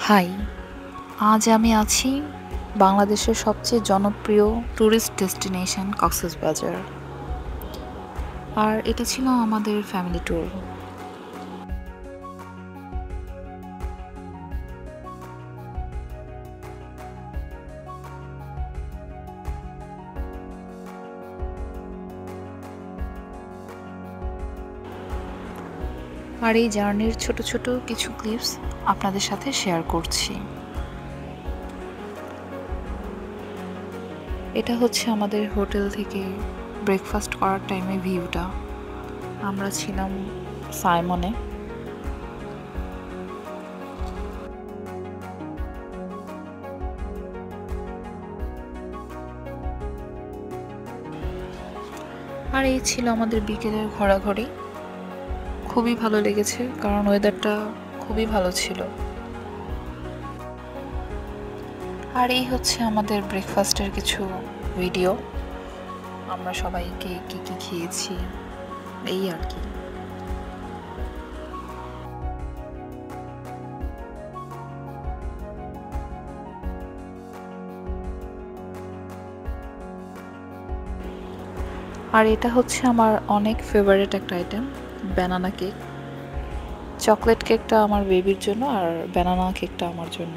High, আজ আমি আছি বাংলাদেশের সবচেয়ে জনপ্রিয় ট্যুরিস্ট ডেস্টিনেশন কক্সবাজার। আর এটা ছিল আমাদের ফ্যামিলি ট্যুর। আর এই জার্নির ছোট ছোট কিছু ক্লিপস আপনাদের সাথে শেয়ার করছি। এটা হচ্ছে আমাদের হোটেল থেকে ব্রেকফাস্ট করার টাইমে ভিউটা। আমরা ছিলাম সাইমনে। আর এই ছিল আমাদের বিকেলের ঘোরাঘুরি। খুবই ভালো লেগেছে কারণ ওয়েদারটা খুবই ভালো ছিল। আর এই হচ্ছে আমাদের ব্রেকফাস্টের কিছু ভিডিও। আমরা সবাইকে কি কি খেয়েছি এই আর কি। আর এটা হচ্ছে আমার অনেক ফেভারিট একটা আইটেম, ব্যানানা কেক। চকলেট কেকটা আমার বেবির জন্য আর ব্যানানা কেকটা আমার জন্য।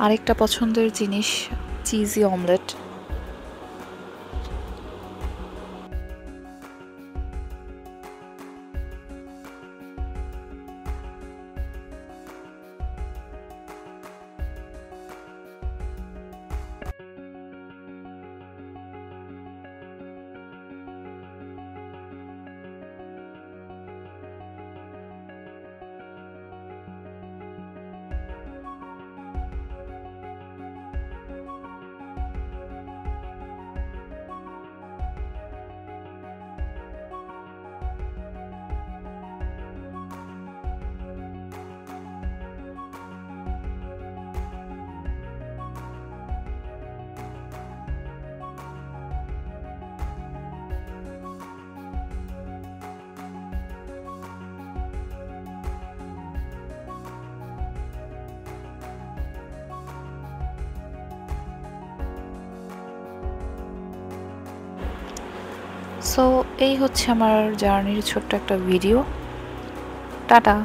আরেকটা পছন্দের জিনিস চিজি অমলেট। সো এই হচ্ছে আমার জার্নির ছোট্ট একটা ভিডিও। টাটা।